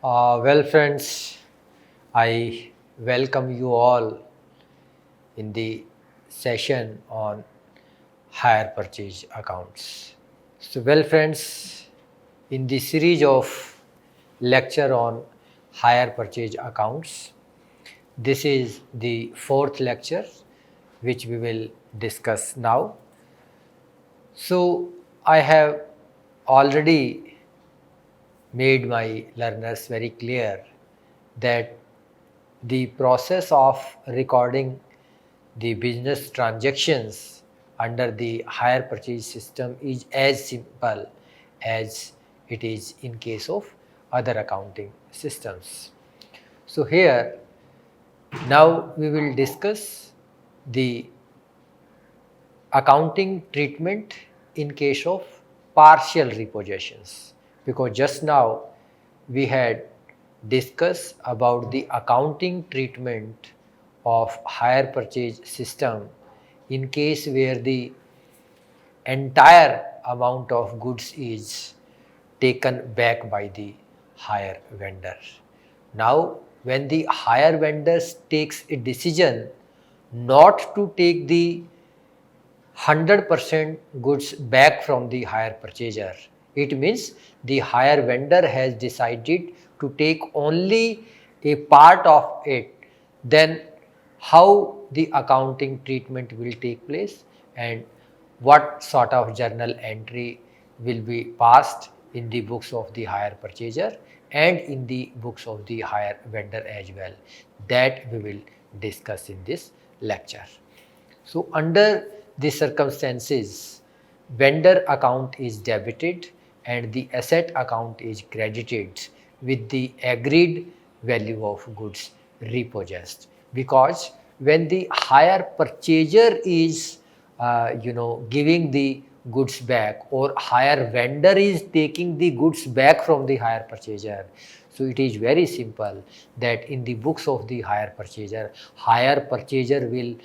Well, friends, I welcome you all in the session on hire purchase accounts. So, well, friends, in the series of lecture on hire purchase accounts, this is the fourth lecture which we will discuss now. So, I have already made my learners very clear that the process of recording the business transactions under the hire purchase system is as simple as it is in case of other accounting systems. So here now we will discuss the accounting treatment in case of partial repossessions, because just now we had discussed about the accounting treatment of hire purchase system in case where the entire amount of goods is taken back by the hire vendor. Now when the hire vendor takes a decision not to take the 100% goods back from the hire purchaser, it means the hire vendor has decided to take only a part of it. Then how the accounting treatment will take place and what sort of journal entry will be passed in the books of the hire purchaser and in the books of the hire vendor as well, that we will discuss in this lecture. So under these circumstances, vendor account is debited and the asset account is credited with the agreed value of goods repossessed. Because when the hire purchaser is giving the goods back, or hire vendor is taking the goods back from the hire purchaser, so it is very simple that in the books of the hire purchaser will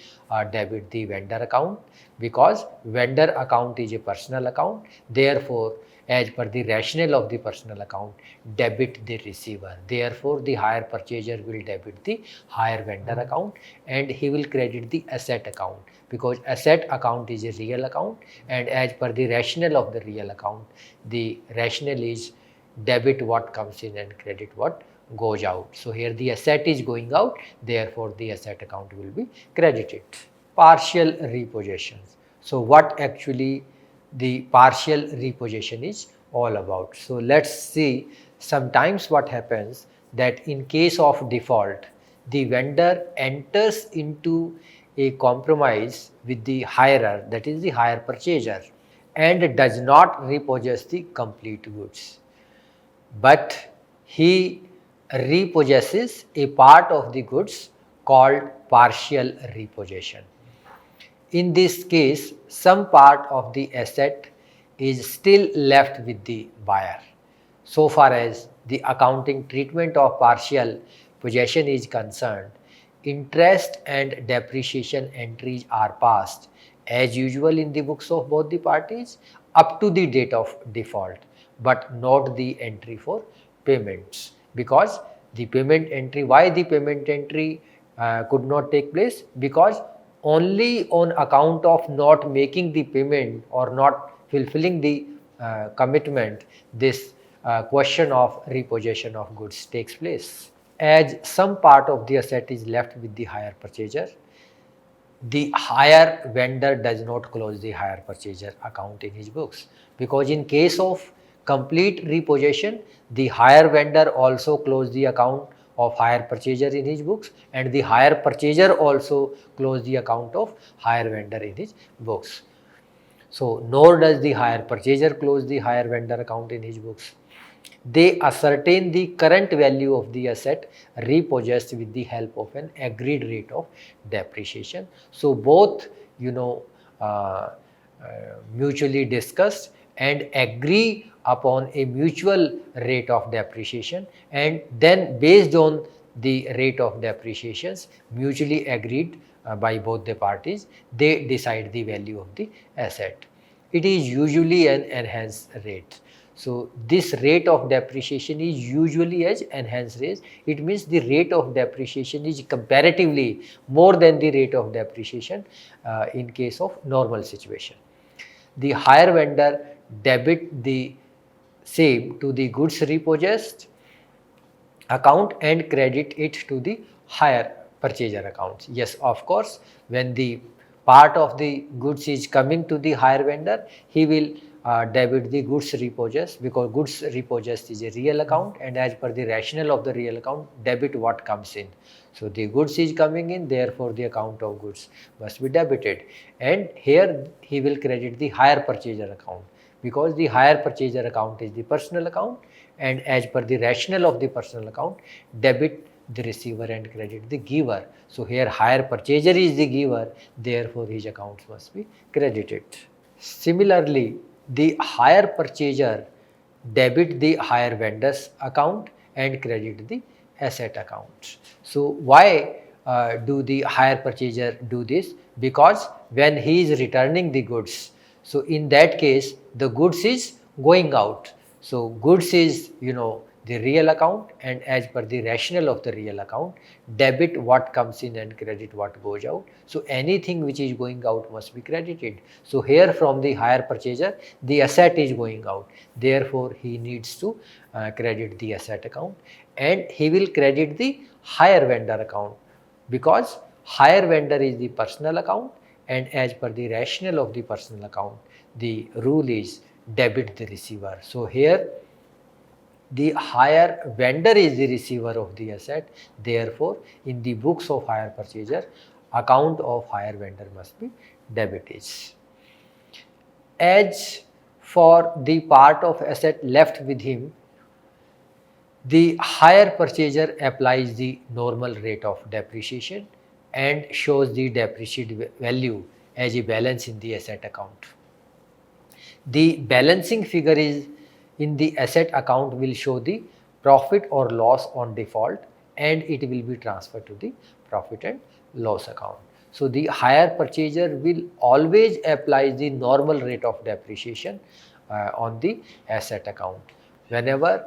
debit the vendor account, because vendor account is a personal account. Therefore, as per the rationale of the personal account, debit the receiver. Therefore, the hire purchaser will debit the hire vendor account and he will credit the asset account, because asset account is a real account, and as per the rationale of the real account, the rationale is debit what comes in and credit what goes out. So here the asset is going out, therefore the asset account will be credited. Partial repossessions. So what actually the partial repossession is all about? So let's see. Sometimes what happens that in case of default, the vendor enters into a compromise with the hirer, that is the hire purchaser, and does not repossess the complete goods, but he repossesses a part of the goods, called partial repossession. In this case, some part of the asset is still left with the buyer. So far as the accounting treatment of partial possession is concerned, interest and depreciation entries are passed as usual in the books of both the parties up to the date of default, but not the entry for payments, because the payment entry, why the payment entry could not take place? Because only on account of not making the payment or not fulfilling the commitment, this question of repossession of goods takes place. As some part of the asset is left with the hire purchaser, the hire vendor does not close the hire purchaser account in his books, because in case of complete repossession, the hire vendor also close the account of hire purchaser in his books, and the hire purchaser also close the account of hire vendor in his books. So nor does the hire purchaser close the hire vendor account in his books. They ascertain the current value of the asset repossessed with the help of an agreed rate of depreciation. So both mutually discussed and agree upon a mutual rate of depreciation, and then based on the rate of depreciations mutually agreed by both the parties, they decide the value of the asset. It is usually an enhanced rate. So this rate of depreciation is usually as enhanced rate. It means the rate of depreciation is comparatively more than the rate of depreciation in case of normal situation. The hire vendor debit the same to the goods repossessed account and credit it to the hire purchaser account. Yes, of course, when the part of the goods is coming to the hire vendor, he will debit the goods repossessed, because goods repossessed is a real account, and as per the rationale of the real account, debit what comes in. So the goods is coming in, therefore the account of goods must be debited, and here he will credit the hire purchaser account, because the hire purchaser account is the personal account, and as per the rationale of the personal account, debit the receiver and credit the giver. So here hire purchaser is the giver, therefore his accounts must be credited. Similarly, the hire purchaser debit the hire vendor's account and credit the asset account. So why do the hire purchaser do this? Because when he is returning the goods, so in that case the goods is going out. So goods is the real account, and as per the rationale of the real account, debit what comes in and credit what goes out. So anything which is going out must be credited. So here from the hire purchaser, the asset is going out, therefore he needs to credit the asset account, and he will credit the hire vendor account, because hire vendor is the personal account, and as per the rationale of the personal account, the rule is debit the receiver. So here the hire vendor is the receiver of the asset, therefore in the books of hire purchaser, account of hire vendor must be debited. As for the part of asset left with him, the hire purchaser applies the normal rate of depreciation and shows the depreciated value as a balance in the asset account. The balancing figure is in the asset account will show the profit or loss on default, and it will be transferred to the profit and loss account. So the hire purchaser will always apply the normal rate of depreciation on the asset account. Whenever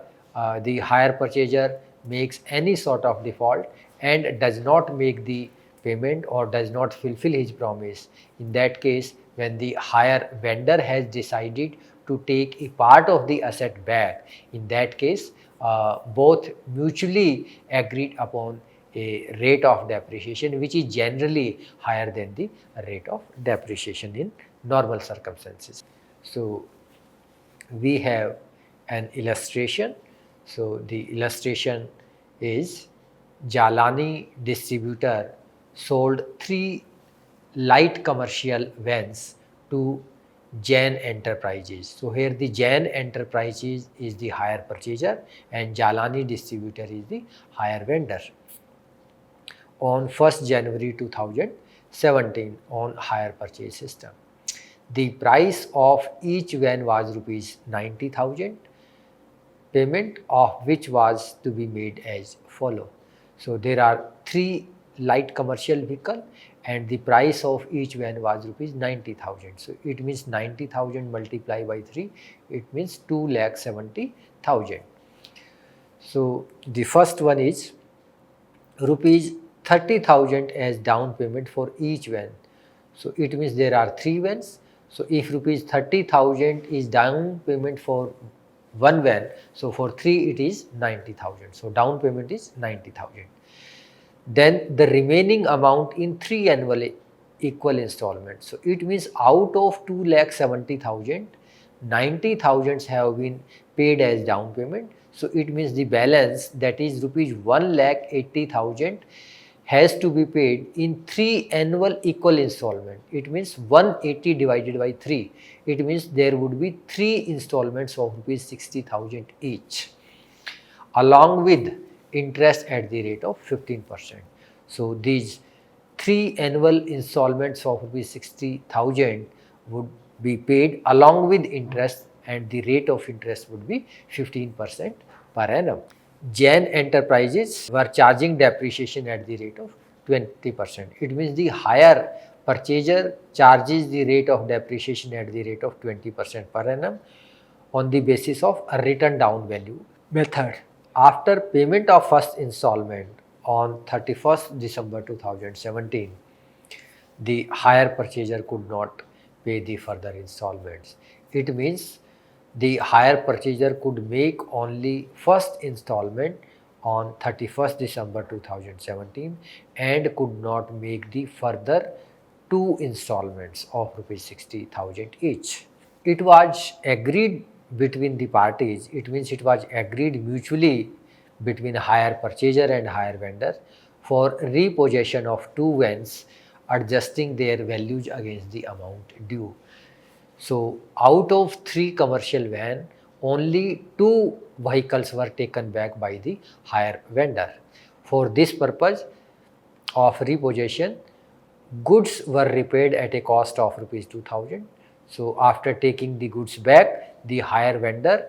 the hire purchaser makes any sort of default and does not make the payment or does not fulfill his promise, in that case, when the hire vendor has decided to take a part of the asset back, in that case both mutually agreed upon a rate of depreciation which is generally higher than the rate of depreciation in normal circumstances. So we have an illustration. So the illustration is Jalani distributor sold 3 light commercial vans to Jain Enterprises. So here the Jain Enterprises is the hire purchaser and Jalani distributor is the hire vendor. On 1st January 2017 on hire purchase system. The price of each van was rupees 90,000, payment of which was to be made as follow. So there are 3 light commercial vehicle and the price of each van was rupees 90,000. So it means 90,000 multiplied by 3, it means 2,70,000. So the first one is rupees 30,000 as down payment for each van. So it means there are 3 vans. So if rupees 30,000 is down payment for one van, so for 3 it is 90,000. So down payment is 90,000. Then the remaining amount in 3 annual equal installments. So it means out of 2,70,000, 90,000 have been paid as down payment. So it means the balance, that is rupees 1,80,000, has to be paid in 3 annual equal installment. It means 180 divided by 3. It means there would be 3 installments of rupees 60,000 each, along with interest at the rate of 15%. So these 3 annual installments of rupees 60,000 would be paid along with interest, and the rate of interest would be 15% per annum. Jain Enterprises were charging depreciation at the rate of 20%. It means the hire purchaser charges the rate of depreciation at the rate of 20% per annum on the basis of a written down value method. After payment of first installment on 31st December 2017, the hire purchaser could not pay the further installments. It means the hire purchaser could make only first installment on 31st December 2017 and could not make the further two installments of rupees 60,000 each. It was agreed between the parties, it means it was agreed mutually between hire purchaser and hire vendor for repossession of two vans adjusting their values against the amount due. So out of three commercial van, only two vehicles were taken back by the hire vendor. For this purpose of repossession, goods were repaid at a cost of rupees 2000. So after taking the goods back, the hire vendor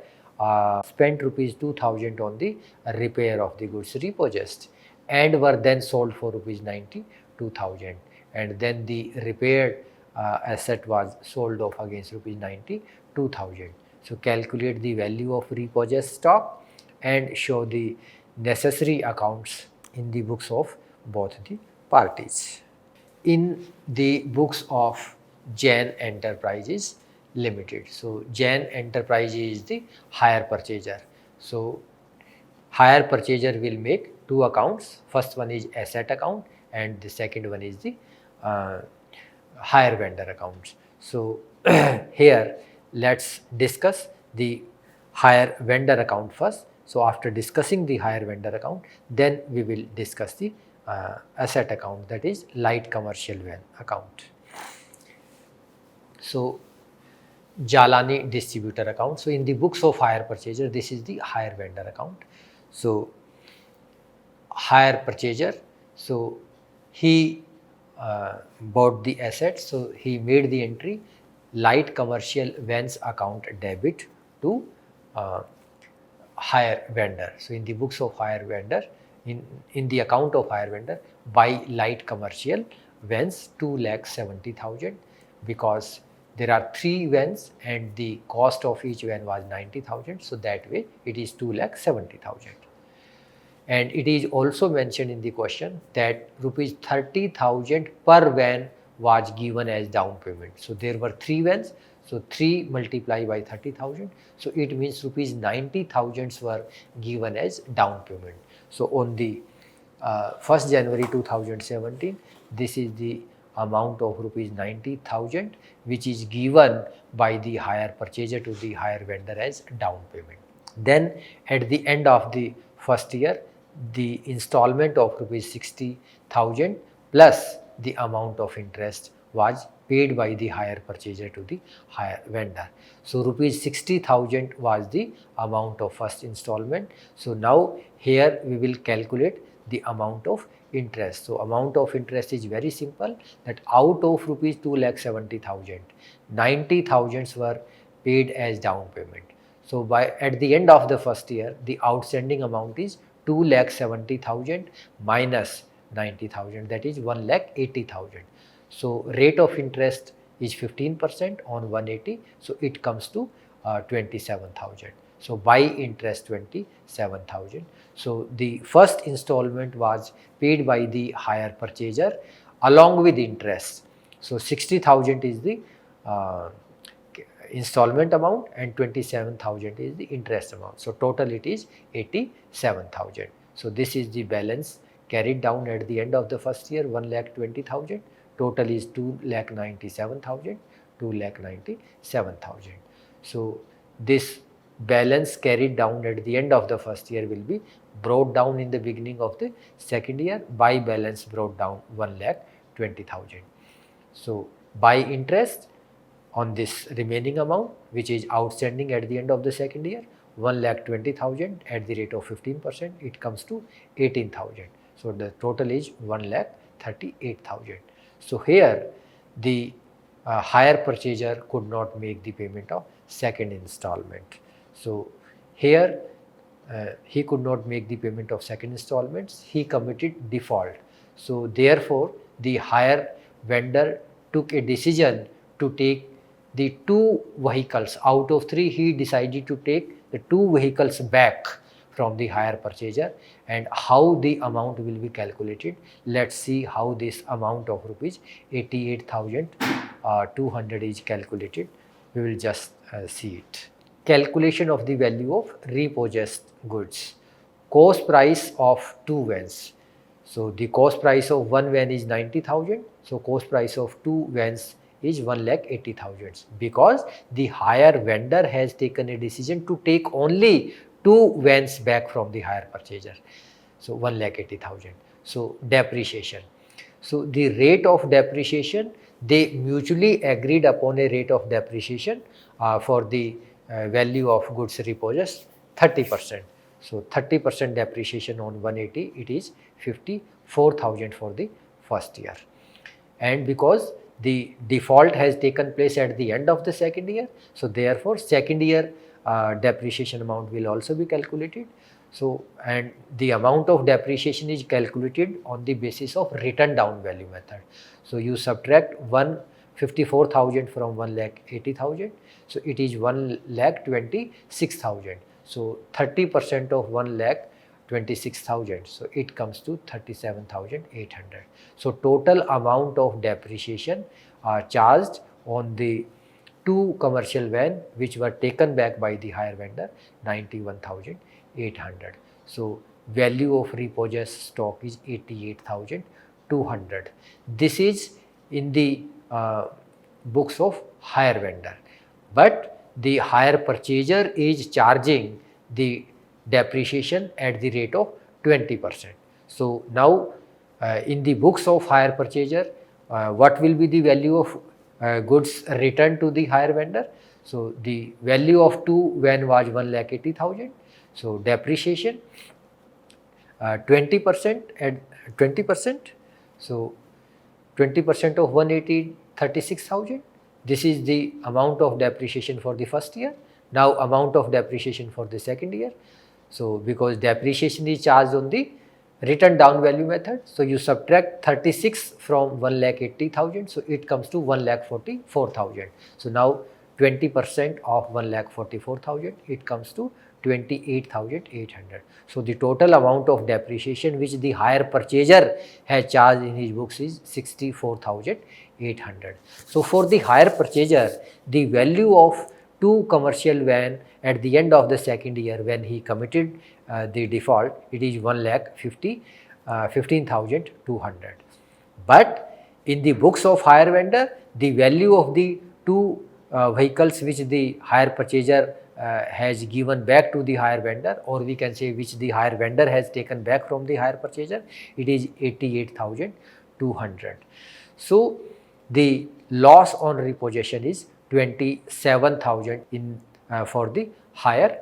spent rupees 2000 on the repair of the goods repossessed and were then sold for rupees 92,000, and then the repaired asset was sold off against rupees 92,000. So calculate the value of repossessed stock and show the necessary accounts in the books of both the parties. In the books of Jain Enterprises Limited. So Jain Enterprises is the hire purchaser. So hire purchaser will make two accounts. First one is asset account and the second one is the hire vendor accounts. So here let's discuss the hire vendor account first. So after discussing the hire vendor account, then we will discuss the asset account, that is light commercial van account. So Jalani distributor account. So in the books of hire purchaser, this is the hire vendor account. So hire purchaser, so he bought the assets, so he made the entry light commercial vans account debit to hire vendor. So in the books of hire vendor, in the account of hire vendor, buy light commercial vans 2,70,000, because there are three vans and the cost of each van was 90,000. So that way it is 2,70,000. And it is also mentioned in the question that rupees 30,000 per van was given as down payment. So there were three vans, so 3 multiplied by 30,000. So it means rupees 90,000 were given as down payment. So on the 1st January 2017, this is the amount of rupees 90,000 which is given by the hire purchaser to the hire vendor as down payment. Then at the end of the first year, the installment of rupees 60,000 plus the amount of interest was paid by the hire purchaser to the hire vendor. So rupees 60,000 was the amount of first installment. So now here we will calculate the amount of interest. So amount of interest is very simple, that out of rupees 2,70,000, 90,000 were paid as down payment. So at the end of the first year, the outstanding amount is 2,70,000 minus 90,000, that is 1,80,000. So rate of interest is 15% on 180, so it comes to 27,000. So by interest 27,000. So the first installment was paid by the hire purchaser along with interest. So 60,000 is the installment amount and 27,000 is the interest amount. So total it is 87,000. So this is the balance carried down at the end of the first year, 1,20,000. Total is 2,97,000, 2,97,000. So this balance carried down at the end of the first year will be brought down in the beginning of the second year by balance brought down 1,20,000. So by interest on this remaining amount which is outstanding at the end of the second year, 1,20,000 at the rate of 15%, it comes to 18,000. So the total is 1,38,000. So here the hire purchaser could not make the payment of second installment. So here he could not make the payment of second installments, he committed default. So therefore the hire vendor took a decision to take the 2 vehicles out of 3, he decided to take the 2 vehicles back from the hire purchaser, and how the amount will be calculated. Let's see how this amount of rupees 88,200 is calculated. We will just see it. Calculation of the value of repossessed goods. Cost price of 2 vans. So the cost price of 1 van is 90,000. So cost price of 2 vans is 1,80,000, because the hire vendor has taken a decision to take only 2 vans back from the hire purchaser. So 1,80,000. So depreciation. So the rate of depreciation, they mutually agreed upon a rate of depreciation for the value of goods repossessed 30%. So 30% depreciation on 180, it is 54,000 for the first year. And because the default has taken place at the end of the second year, so therefore second year depreciation amount will also be calculated. So, and the amount of depreciation is calculated on the basis of written down value method. So you subtract 154,000 from 1,80,000. So it is 1,26,000. So 30% of 1,26,000. So it comes to 37,800. So total amount of depreciation charged on the 2 commercial van which were taken back by the hire vendor, 91,800. So value of repossessed stock is 88,200. This is in the books of hire vendor, but the hire purchaser is charging the depreciation at the rate of 20%. So now in the books of hire purchaser, what will be the value of goods returned to the hire vendor? So the value of 2 van was 1,80,000. So depreciation 20% and 20%. So 20% of 180, 36,000. This is the amount of depreciation for the first year. Now amount of depreciation for the second year. So because depreciation is charged on the written down value method, so you subtract 36 from 1,80,000, so it comes to 1,44,000. So now 20% of 1,44,000, it comes to 28,800. So the total amount of depreciation which the hire purchaser has charged in his books is 64,800. So for the hire purchaser, the value of 2 commercial van at the end of the second year when he committed the default, it is 1,15,200. But in the books of hire vendor, the value of the 2 vehicles which the hire purchaser has given back to the hire vendor, or we can say which the hire vendor has taken back from the hire purchaser, it is 88,200. So the loss on repossession is 27,000 in for the hire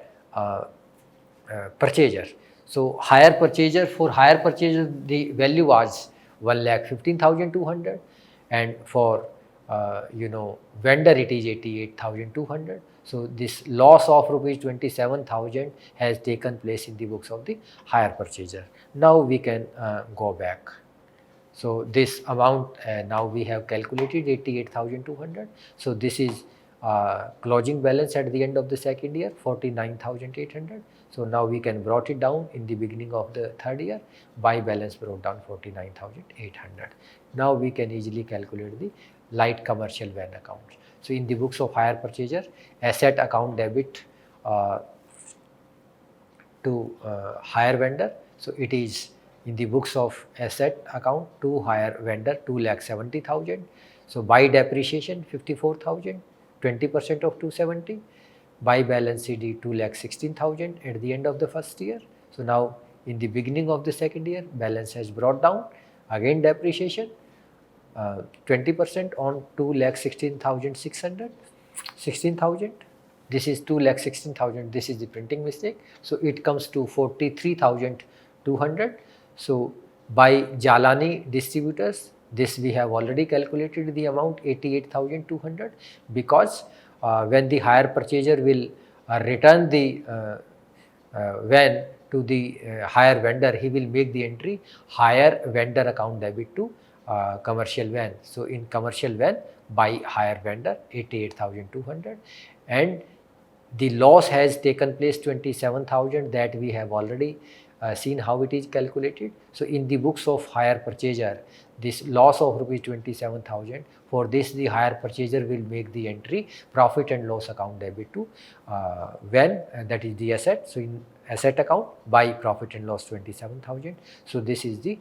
purchaser. So hire purchaser, for hire purchaser the value was 1,15,200, and for vendor it is 88,200. So this loss of rupees 27,000 has taken place in the books of the hire purchaser. Now we can go back. So this amount now we have calculated 88,200. So this is closing balance at the end of the second year, 49,800. So now we can brought it down in the beginning of the third year. By balance brought down 49,800. Now we can easily calculate the light commercial van account. So in the books of hire purchaser, asset account debit to hire vendor. So it is in the books of asset account to hire vendor 2,70,000. So by depreciation 54,000, 20% of 270. By balance CD 2,16,000 at the end of the first year. So now in the beginning of the second year, balance has brought down. Again depreciation 20% on 2,16,600, 16,000. This is 2,16,000. This is the printing mistake. So it comes to 43,200. So by Jalani distributors, this we have already calculated the amount 88,200, because when the hire purchaser will return the van to the hire vendor, he will make the entry hire vendor account debit to commercial van. So in commercial van, by hire vendor 88,200, and the loss has taken place 27,000, that we have already seen how it is calculated. So in the books of hire purchaser, this loss of rupees 27,000, for this the hire purchaser will make the entry profit and loss account debit to when that is the asset. So in asset account, by profit and loss 27,000. So this is the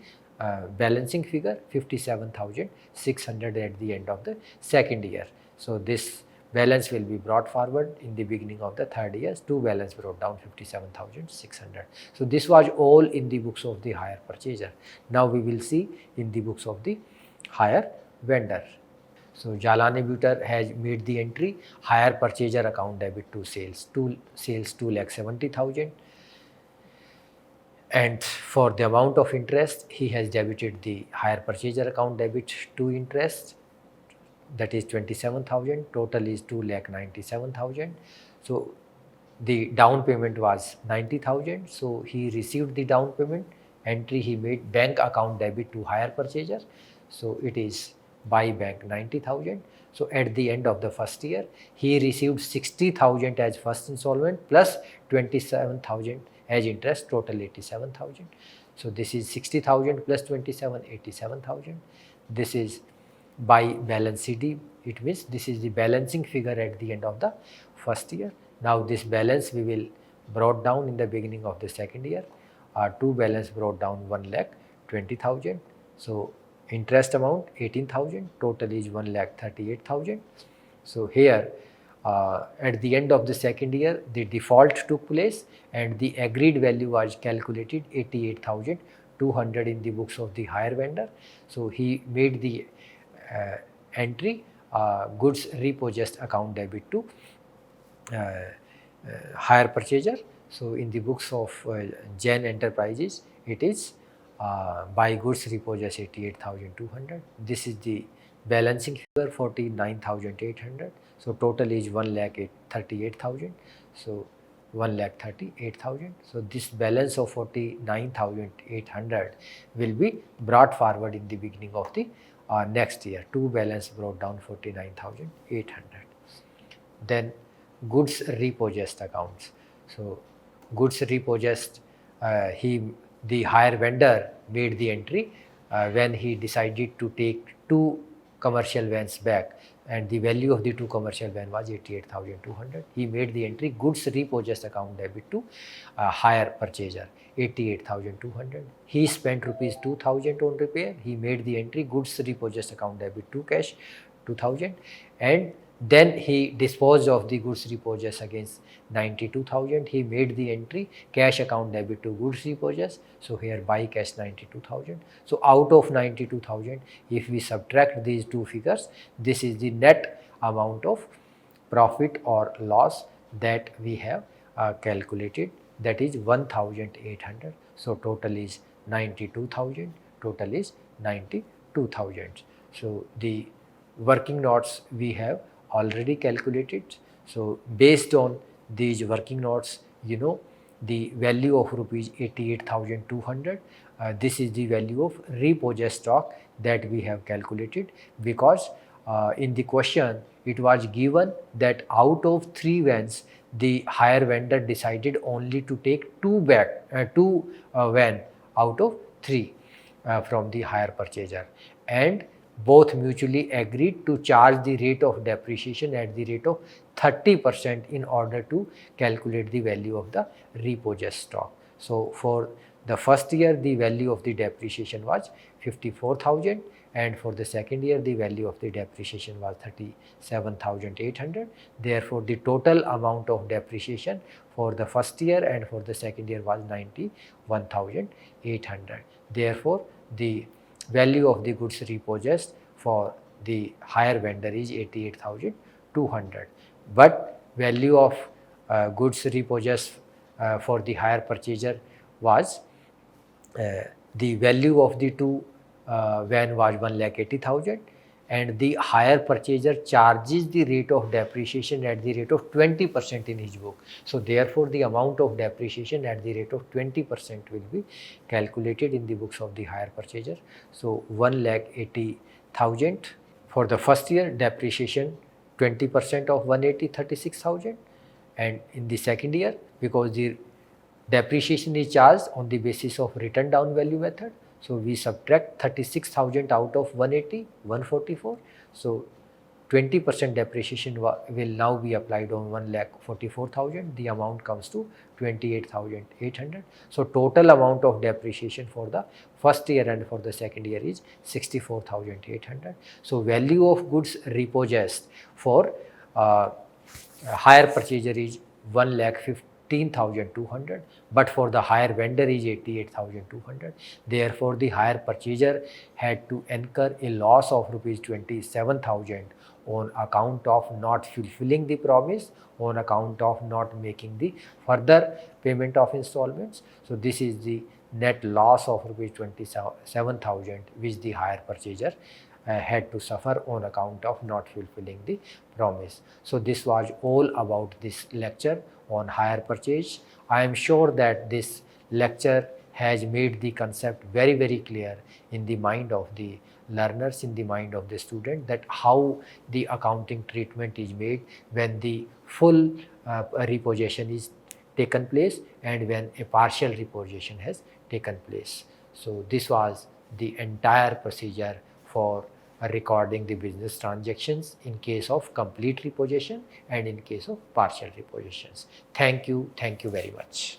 balancing figure 57,600 at the end of the second year. So this balance will be brought forward in the beginning of the third year. Two balance brought down 57,600. So this was all in the books of the hire purchaser. Now we will see in the books of the hire vendor. So Jalani Buter has made the entry hire purchaser account debit to sales, sales 2,70,000, and for the amount of interest he has debited the hire purchaser account debit to interest, that is 27,000, total is 2,97,000. So the down payment was 90,000. So he received the down payment, entry he made bank account debit to hire purchaser. So it is by bank 90,000. So at the end of the first year, he received 60,000 as first installment plus 27,000 as interest, total 87,000. So this is 60,000 plus 27, 87,000. This is by balance CD, it means this is the balancing figure at the end of the first year. Now this balance we will brought down in the beginning of the second year. Two balance brought down 1,20,000. So interest amount 18,000, total is 1,38,000. So here at the end of the second year, the default took place and the agreed value was calculated 88,200 in the books of the hire vendor. So he made the entry goods repossessed account debit to hire purchaser. So in the books of Jain Enterprises, it is buy goods repossessed 88,200. This is the balancing figure 49,800. So total is 1,38,000. So 1,38,000. So this balance of 49,800 will be brought forward in the beginning of the next year. Two balance brought down 49,800. Then goods repossessed accounts. So goods repossessed, the hire vendor made the entry when he decided to take two commercial vans back, and the value of the two commercial van was 88,200. He made the entry goods repossessed account debit to hire purchaser 88,200. He spent rupees 2,000 on repair. He made the entry goods repossessed account debit to cash 2,000, and then he disposed of the goods repossessed against 92,000. He made the entry cash account debit to goods repossessed. So here buy cash 92,000. So out of 92,000, if we subtract these two figures, this is the net amount of profit or loss that we have calculated, that is 1,800. So total is 92,000. Total is 92,000. So the working notes we have already calculated. So based on these working notes, you know the value of rupees 88,200. This is the value of repossessed stock that we have calculated, because in the question it was given that out of 3 vans, the hire vendor decided only to take 2 van out of 3 from the hire purchaser, and both mutually agreed to charge the rate of depreciation at the rate of 30% in order to calculate the value of the repossessed stock. So for the first year, the value of the depreciation was 54,000, and for the second year, the value of the depreciation was 37,800. Therefore, the total amount of depreciation for the first year and for the second year was 91,800. Therefore, the value of the goods repossessed for the hire vendor is 88,200, but value of goods repossessed for the hire purchaser was the value of the two van was 1,80,000, and the hire purchaser charges the rate of depreciation at the rate of 20% in his book. So therefore, the amount of depreciation at the rate of 20% will be calculated in the books of the hire purchaser. So 1,80,000 For the first year, depreciation 20% of 180, 36,000. And in the second year, because the depreciation is charged on the basis of written down value method, so we subtract 36,000 out of 180, 144. So 20% depreciation will now be applied on 1,44,000. The amount comes to 28,800. So total amount of depreciation for the first year and for the second year is 64,800. So value of goods repossessed for hire purchaser is 1,15,200, but for the hire vendor is 88,200. Therefore, the hire purchaser had to incur a loss of rupees 27,000 on account of not fulfilling the promise, on account of not making the further payment of installments. So this is the net loss of rupees 27,000 which the hire purchaser had to suffer on account of not fulfilling the promise. So this was all about this lecture on hire purchase. I am sure that this lecture has made the concept very, very clear in the mind of the learners, in the mind of the student, that how the accounting treatment is made when the full repossession is taken place and when a partial repossession has taken place. So this was the entire procedure for recording the business transactions in case of complete repossession and in case of partial repossessions. Thank you very much.